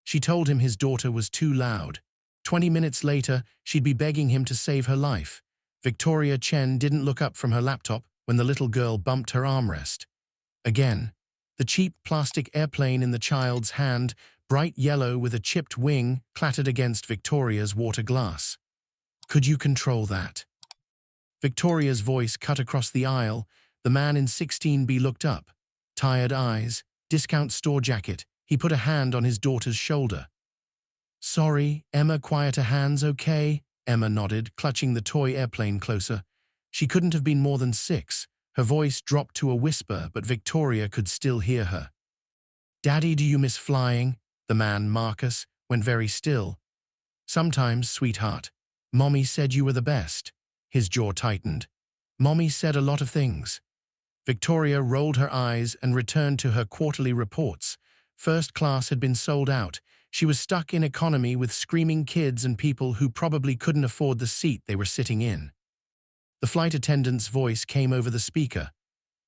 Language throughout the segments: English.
She told him his daughter was too loud. 20 minutes later, she'd be begging him to save her life. Victoria Chen didn't look up from her laptop when the little girl bumped her armrest. Again, the cheap plastic airplane in the child's hand, bright yellow with a chipped wing, clattered against Victoria's water glass. "Could you control that?" Victoria's voice cut across the aisle. The man in 16B looked up. Tired eyes, discount store jacket. He put a hand on his daughter's shoulder. "Sorry, Emma, quieter hands, okay?" Emma nodded, clutching the toy airplane closer. She couldn't have been more than 6. Her voice dropped to a whisper, but Victoria could still hear her. "Daddy, do you miss flying?" The man, Marcus, went very still. "Sometimes, sweetheart. Mommy said you were the best." His jaw tightened. "Mommy said a lot of things." Victoria rolled her eyes and returned to her quarterly reports. First class had been sold out. She was stuck in economy with screaming kids and people who probably couldn't afford the seat they were sitting in. The flight attendant's voice came over the speaker.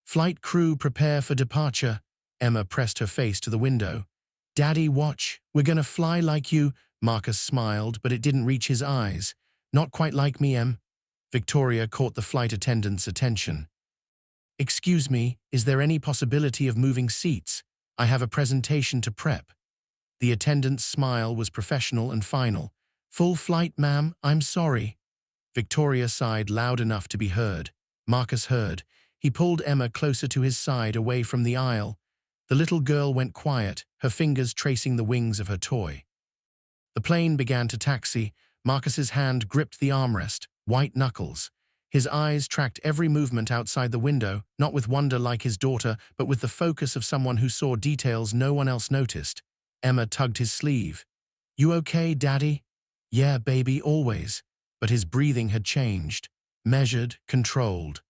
"Flight crew, prepare for departure." Emma pressed her face to the window. "Daddy, watch. We're gonna fly like you." Marcus smiled, but it didn't reach his eyes. "Not quite like me, Em." Victoria caught the flight attendant's attention. "Excuse me, is there any possibility of moving seats? I have a presentation to prep." The attendant's smile was professional and final. "Full flight, ma'am, I'm sorry." Victoria sighed loud enough to be heard. Marcus heard. He pulled Emma closer to his side, away from the aisle. The little girl went quiet, her fingers tracing the wings of her toy. The plane began to taxi. Marcus's hand gripped the armrest, white knuckles. His eyes tracked every movement outside the window, not with wonder like his daughter, but with the focus of someone who saw details no one else noticed. Emma tugged his sleeve. "You okay, Daddy?" "Yeah, baby, always." But his breathing had changed. Measured, controlled.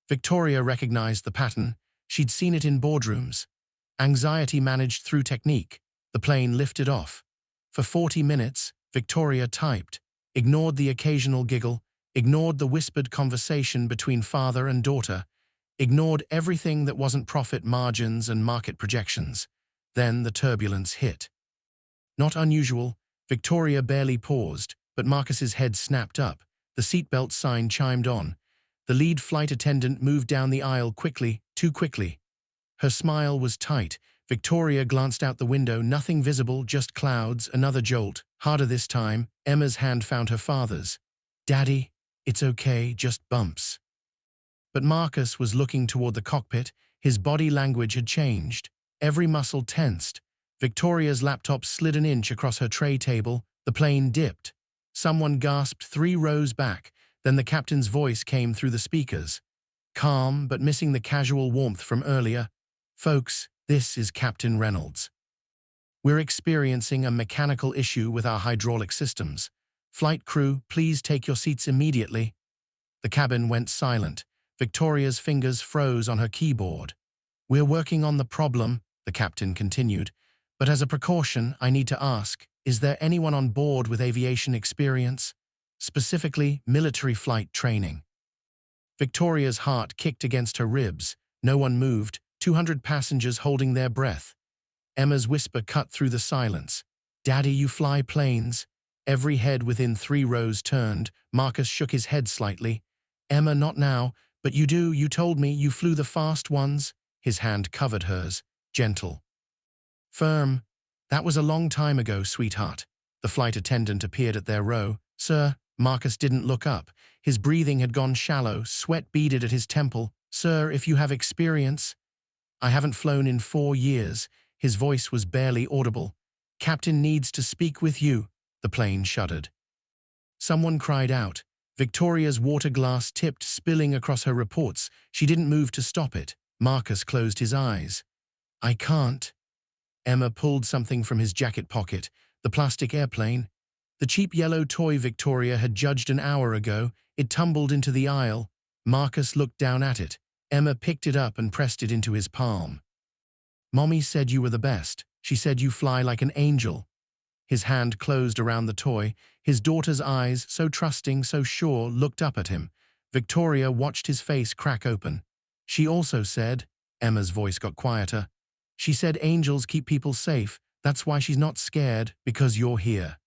Victoria recognized the pattern. She'd seen it in boardrooms. Anxiety managed through technique. The plane lifted off. For 40 minutes, Victoria typed, ignored the occasional giggle, ignored the whispered conversation between father and daughter, ignored everything that wasn't profit margins and market projections. Then the turbulence hit. Not unusual, Victoria barely paused, but Marcus's head snapped up. The seatbelt sign chimed on. The lead flight attendant moved down the aisle quickly, too quickly. Her smile was tight. Victoria glanced out the window, nothing visible, just clouds, another jolt. Harder this time, Emma's hand found her father's. "Daddy, it's okay, just bumps." But Marcus was looking toward the cockpit. His body language had changed. Every muscle tensed. Victoria's laptop slid an inch across her tray table. The plane dipped. Someone gasped 3 rows back. Then the captain's voice came through the speakers. Calm, but missing the casual warmth from earlier. "Folks, this is Captain Reynolds. We're experiencing a mechanical issue with our hydraulic systems. Flight crew, please take your seats immediately." The cabin went silent. Victoria's fingers froze on her keyboard. "We're working on the problem," the captain continued. "But as a precaution, I need to ask, is there anyone on board with aviation experience? Specifically, military flight training?" Victoria's heart kicked against her ribs. No one moved, 200 passengers holding their breath. Emma's whisper cut through the silence. "Daddy, you fly planes?" Every head within 3 rows turned. Marcus shook his head slightly. "Emma, not now, but you do, you told me you flew the fast ones." His hand covered hers, gentle. "Firm. That was a long time ago, sweetheart." The flight attendant appeared at their row. "Sir." Marcus didn't look up. His breathing had gone shallow, sweat beaded at his temple. "Sir, if you have experience." "I haven't flown in 4 years." His voice was barely audible. "Captain needs to speak with you." The plane shuddered. Someone cried out. Victoria's water glass tipped, spilling across her reports. She didn't move to stop it. Marcus closed his eyes. "I can't." Emma pulled something from his jacket pocket. The plastic airplane. The cheap yellow toy Victoria had judged an hour ago. It tumbled into the aisle. Marcus looked down at it. Emma picked it up and pressed it into his palm. "Mommy said you were the best. She said you fly like an angel." His hand closed around the toy. His daughter's eyes, so trusting, so sure, looked up at him. Victoria watched his face crack open. "She also said," Emma's voice got quieter, "she said angels keep people safe, That's why she's not scared, because you're here.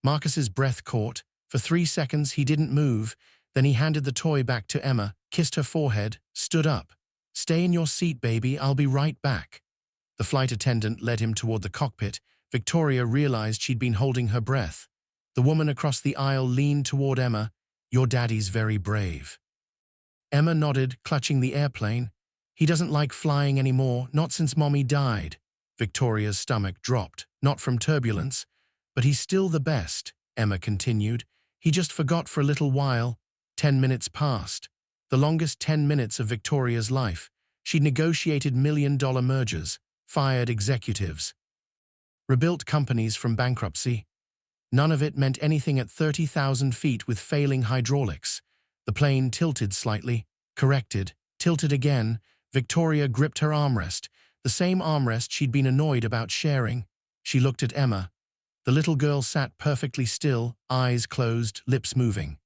Marcus's breath caught. For 3 seconds, he didn't move. Then he handed the toy back to Emma, kissed her forehead, stood up. Stay in your seat, baby. I'll be right back. The flight attendant led him toward the cockpit. Victoria realized she'd been holding her breath. The woman across the aisle leaned toward Emma. Your daddy's very brave. Emma nodded, clutching the airplane. He doesn't like flying anymore, not since Mommy died. Victoria's stomach dropped, not from turbulence. But he's still the best, Emma continued. He just forgot for a little while. 10 minutes passed. The longest 10 minutes of Victoria's life. She'd negotiated million-dollar mergers, fired executives, rebuilt companies from bankruptcy. None of it meant anything at 30,000 feet with failing hydraulics. The plane tilted slightly, corrected, tilted again. Victoria gripped her armrest, the same armrest she'd been annoyed about sharing. She looked at Emma. The little girl sat perfectly still, eyes closed, lips moving.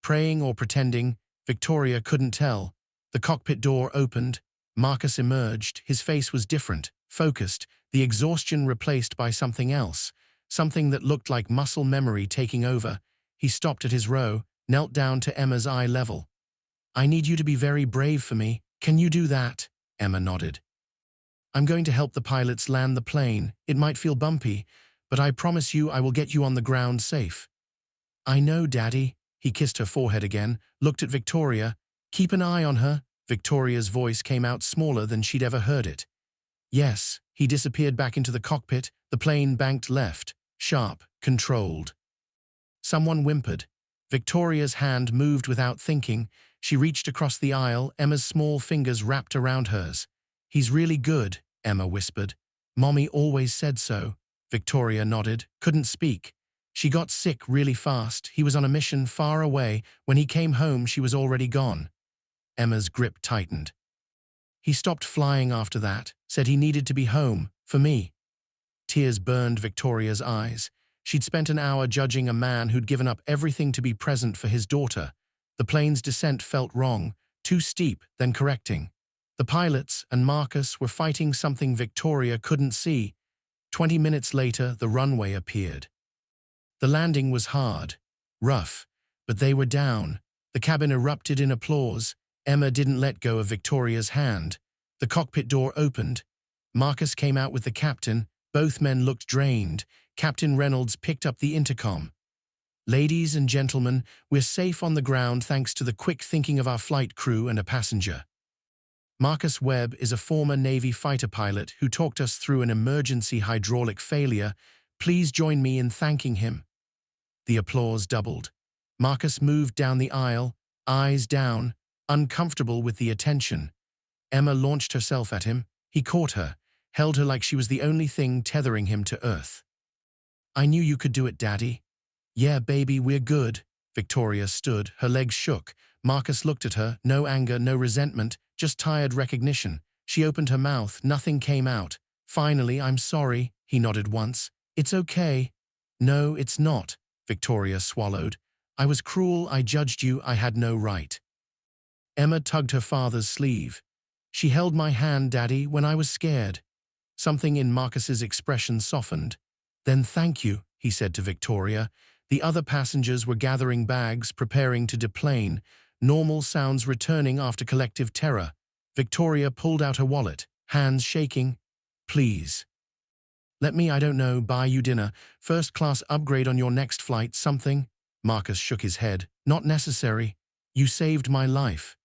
Praying or pretending, Victoria couldn't tell. The cockpit door opened. Marcus emerged. His face was different, focused, the exhaustion replaced by something else, something that looked like muscle memory taking over. He stopped at his row, knelt down to Emma's eye level. I need you to be very brave for me. Can you do that? Emma nodded. I'm going to help the pilots land the plane. It might feel bumpy, but I promise you I will get you on the ground safe. I know, Daddy. He kissed her forehead again, looked at Victoria. Keep an eye on her. Victoria's voice came out smaller than she'd ever heard it. Yes. He disappeared back into the cockpit. The plane banked left, sharp, controlled. Someone whimpered. Victoria's hand moved without thinking. She reached across the aisle, Emma's small fingers wrapped around hers. He's really good, Emma whispered. Mommy always said so. Victoria nodded, couldn't speak. She got sick really fast. He was on a mission far away. When he came home, she was already gone. Emma's grip tightened. He stopped flying after that, said he needed to be home, for me. Tears burned Victoria's eyes. She'd spent an hour judging a man who'd given up everything to be present for his daughter. The plane's descent felt wrong, too steep, then correcting. The pilots and Marcus were fighting something Victoria couldn't see. 20 minutes later, the runway appeared. The landing was hard, rough, but they were down. The cabin erupted in applause. Emma didn't let go of Victoria's hand. The cockpit door opened. Marcus came out with the captain. Both men looked drained. Captain Reynolds picked up the intercom. Ladies and gentlemen, we're safe on the ground thanks to the quick thinking of our flight crew and a passenger. Marcus Webb is a former Navy fighter pilot who talked us through an emergency hydraulic failure. Please join me in thanking him. The applause doubled. Marcus moved down the aisle, eyes down, uncomfortable with the attention. Emma launched herself at him. He caught her, held her like she was the only thing tethering him to earth. I knew you could do it, Daddy. Yeah, baby, we're good. Victoria stood, her legs shook. Marcus looked at her, no anger, no resentment, just tired recognition. She opened her mouth, nothing came out. Finally, I'm sorry, he nodded once. It's okay. No, it's not, Victoria swallowed. I was cruel, I judged you, I had no right. Emma tugged her father's sleeve. She held my hand, Daddy, when I was scared. Something in Marcus's expression softened. Then thank you, he said to Victoria. The other passengers were gathering bags, preparing to deplane. Normal sounds returning after collective terror. Victoria pulled out her wallet, hands shaking. Please. Let me, I don't know, buy you dinner, first-class upgrade on your next flight, something. Marcus shook his head. Not necessary. You saved my life.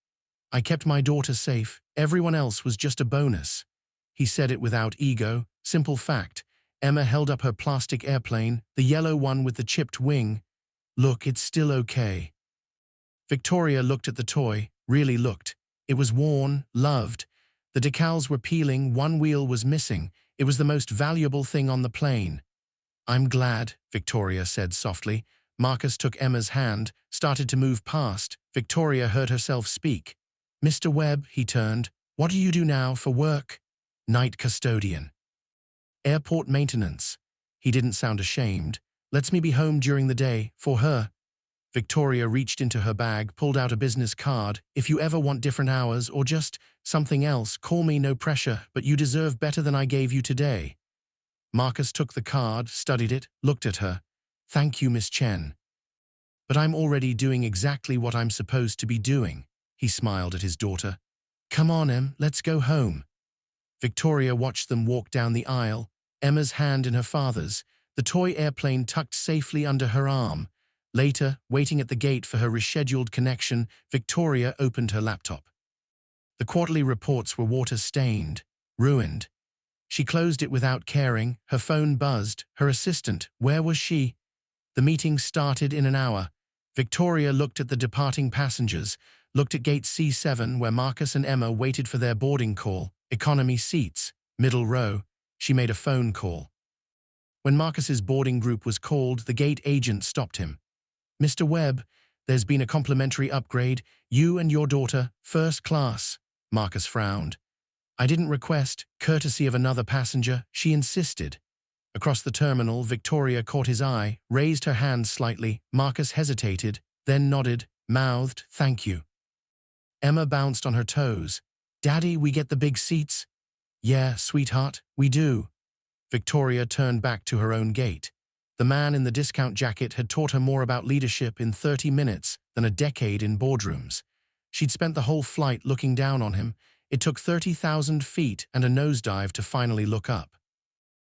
I kept my daughter safe. Everyone else was just a bonus. He said it without ego. Simple fact. Emma held up her plastic airplane, the yellow one with the chipped wing. Look, it's still okay. Victoria looked at the toy, really looked. It was worn, loved. The decals were peeling, one wheel was missing. It was the most valuable thing on the plane. I'm glad, Victoria said softly. Marcus took Emma's hand, started to move past. Victoria heard herself speak. Mr. Webb, he turned. What do you do now for work? Night custodian. Airport maintenance. He didn't sound ashamed. Lets me be home during the day, for her. Victoria reached into her bag, pulled out a business card. If you ever want different hours or just something else, call me, no pressure, but you deserve better than I gave you today. Marcus took the card, studied it, looked at her. "Thank you, Miss Chen. But I'm already doing exactly what I'm supposed to be doing." He smiled at his daughter. "Come on, Em, let's go home." Victoria watched them walk down the aisle, Emma's hand in her father's, the toy airplane tucked safely under her arm. Later, waiting at the gate for her rescheduled connection, Victoria opened her laptop. The quarterly reports were water-stained, ruined. She closed it without caring. Her phone buzzed. Her assistant. Where was she? The meeting started in an hour. Victoria looked at the departing passengers, looked at gate C7 where Marcus and Emma waited for their boarding call. Economy seats, middle row. She made a phone call. When Marcus's boarding group was called, the gate agent stopped him. "Mr. Webb, there's been a complimentary upgrade. You and your daughter, first class." Marcus frowned. "I didn't request, courtesy of another passenger," she insisted. Across the terminal, Victoria caught his eye, raised her hand slightly. Marcus hesitated, then nodded, mouthed, "Thank you." Emma bounced on her toes. "Daddy, we get the big seats?" "Yeah, sweetheart, we do." Victoria turned back to her own gate. The man in the discount jacket had taught her more about leadership in 30 minutes than a decade in boardrooms. She'd spent the whole flight looking down on him. It took 30,000 feet and a nosedive to finally look up.